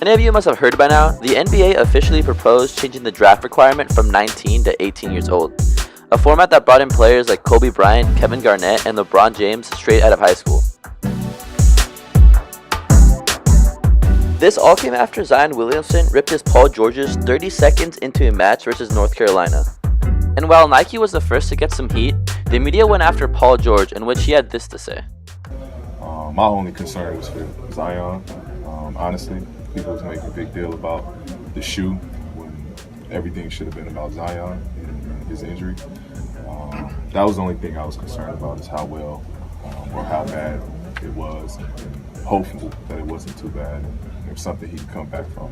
Many of you must have heard by now, the NBA officially proposed changing the draft requirement from 19 to 18 years old, a format that brought in players like Kobe Bryant, Kevin Garnett, and LeBron James straight out of high school. This all came after Zion Williamson ripped his Paul George's 30 seconds into a match versus North Carolina. And while Nike was the first to get some heat, the media went after Paul George, in which he had this to say. My only concern was for Zion. Honestly, people was making a big deal about the shoe when everything should have been about Zion and his injury. That was the only thing I was concerned about, is how well or how bad it was. And hopeful that it wasn't too bad and it was something he could come back from.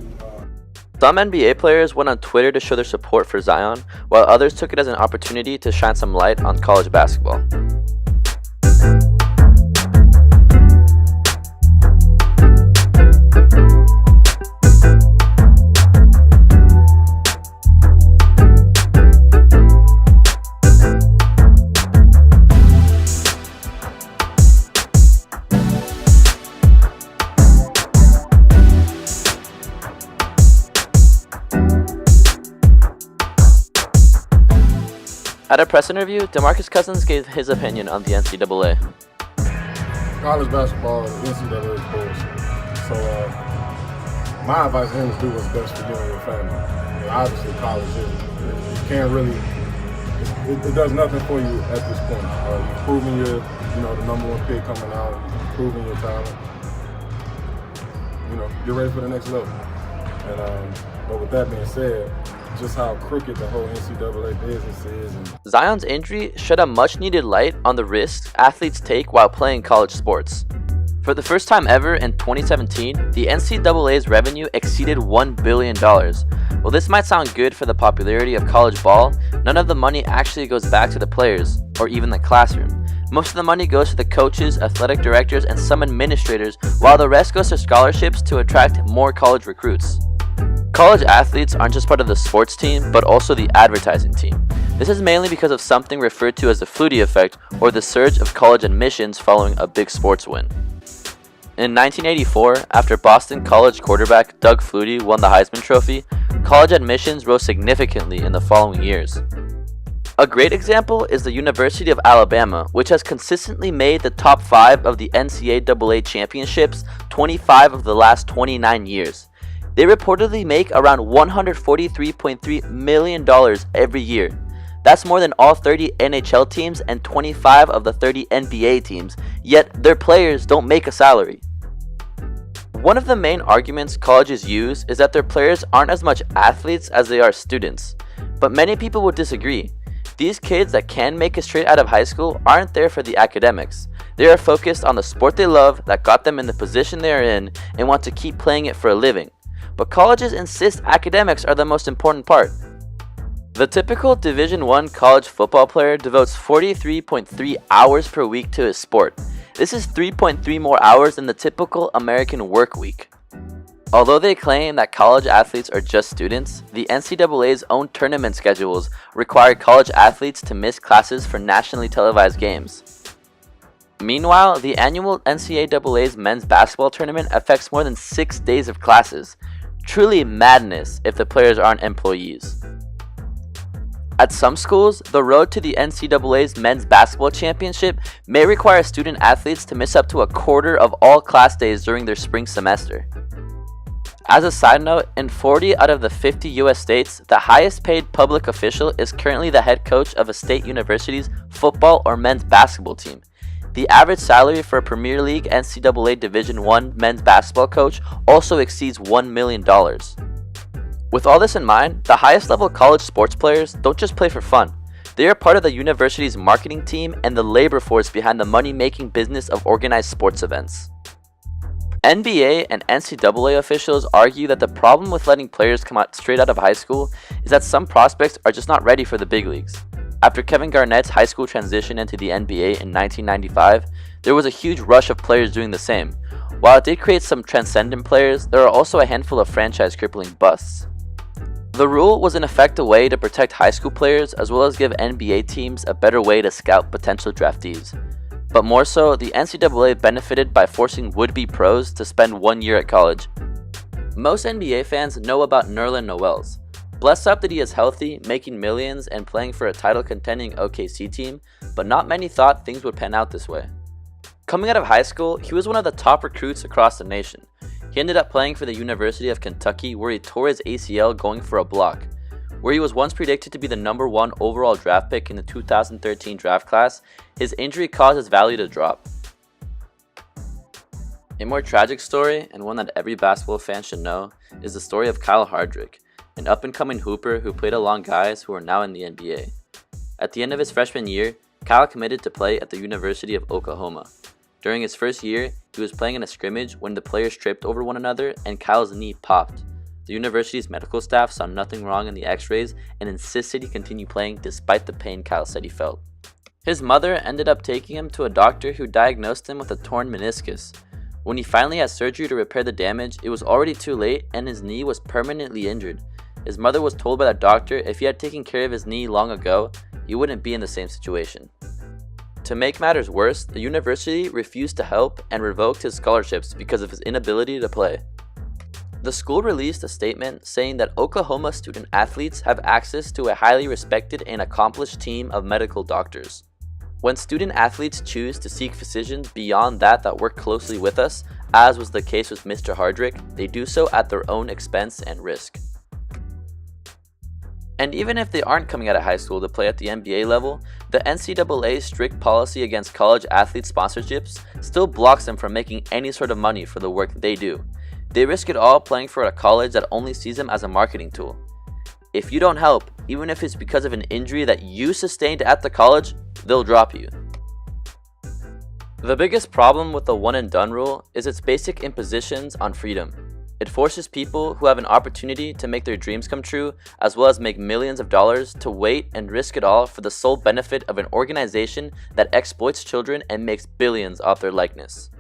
Some NBA players went on Twitter to show their support for Zion, while others took it as an opportunity to shine some light on college basketball. At a press interview, DeMarcus Cousins gave his opinion on the NCAA. College basketball and NCAA is bullshit. So my advice to him is do what's best for you and your family. And obviously college is. You can't really, it does nothing for you at this point. You've proven the number one pick coming out. You've proven your talent. You're ready for the next level. And but with that being said, just how crooked the whole NCAA business is. Zion's injury shed a much-needed light on the risks athletes take while playing college sports. For the first time ever in 2017, the NCAA's revenue exceeded $1 billion. While this might sound good for the popularity of college ball, none of the money actually goes back to the players, or even the classroom. Most of the money goes to the coaches, athletic directors, and some administrators, while the rest goes to scholarships to attract more college recruits. College athletes aren't just part of the sports team, but also the advertising team. This is mainly because of something referred to as the Flutie effect, or the surge of college admissions following a big sports win. In 1984, after Boston College quarterback Doug Flutie won the Heisman Trophy, college admissions rose significantly in the following years. A great example is the University of Alabama, which has consistently made the top 5 of the NCAA championships 25 of the last 29 years. They reportedly make around $143.3 million every year. That's more than all 30 NHL teams and 25 of the 30 NBA teams, yet their players don't make a salary. One of the main arguments colleges use is that their players aren't as much athletes as they are students, but many people would disagree. These kids that can make it straight out of high school aren't there for the academics. They are focused on the sport they love that got them in the position they are in and want to keep playing it for a living. But colleges insist academics are the most important part. The typical Division I college football player devotes 43.3 hours per week to his sport. This is 3.3 more hours than the typical American work week. Although they claim that college athletes are just students, the NCAA's own tournament schedules require college athletes to miss classes for nationally televised games. Meanwhile, the annual NCAA's men's basketball tournament affects more than 6 days of classes. Truly madness if the players aren't employees. At some schools, the road to the NCAA's men's basketball championship may require student athletes to miss up to a quarter of all class days during their spring semester. As a side note, in 40 out of the 50 US states, the highest paid public official is currently the head coach of a state university's football or men's basketball team. The average salary for a Premier League NCAA Division I men's basketball coach also exceeds $1 million. With all this in mind, the highest level college sports players don't just play for fun. They are part of the university's marketing team and the labor force behind the money-making business of organized sports events. NBA and NCAA officials argue that the problem with letting players come out straight out of high school is that some prospects are just not ready for the big leagues. After Kevin Garnett's high school transition into the NBA in 1995, there was a huge rush of players doing the same. While it did create some transcendent players, there are also a handful of franchise-crippling busts. The rule was in effect a way to protect high school players as well as give NBA teams a better way to scout potential draftees. But more so, the NCAA benefited by forcing would-be pros to spend 1 year at college. Most NBA fans know about Nerlens Noel's. Bless up that he is healthy, making millions, and playing for a title-contending OKC team, but not many thought things would pan out this way. Coming out of high school, he was one of the top recruits across the nation. He ended up playing for the University of Kentucky, where he tore his ACL going for a block. Where he was once predicted to be the #1 overall draft pick in the 2013 draft class, his injury caused his value to drop. A more tragic story, and one that every basketball fan should know, is the story of Kyle Hardrick, an up-and-coming hooper who played along guys who are now in the NBA. At the end of his freshman year, Kyle committed to play at the University of Oklahoma. During his first year, he was playing in a scrimmage when the players tripped over one another and Kyle's knee popped. The university's medical staff saw nothing wrong in the x-rays and insisted he continue playing despite the pain Kyle said he felt. His mother ended up taking him to a doctor who diagnosed him with a torn meniscus. When he finally had surgery to repair the damage, it was already too late and his knee was permanently injured. His mother was told by the doctor if he had taken care of his knee long ago, he wouldn't be in the same situation. To make matters worse, the university refused to help and revoked his scholarships because of his inability to play. The school released a statement saying that Oklahoma student athletes have access to a highly respected and accomplished team of medical doctors. When student athletes choose to seek physicians beyond that work closely with us, as was the case with Mr. Hardrick, they do so at their own expense and risk. And even if they aren't coming out of high school to play at the NBA level, the NCAA's strict policy against college athlete sponsorships still blocks them from making any sort of money for the work they do. They risk it all playing for a college that only sees them as a marketing tool. If you don't help, even if it's because of an injury that you sustained at the college, they'll drop you. The biggest problem with the one and done rule is its basic impositions on freedom. It forces people who have an opportunity to make their dreams come true, as well as make millions of dollars, to wait and risk it all for the sole benefit of an organization that exploits children and makes billions off their likeness.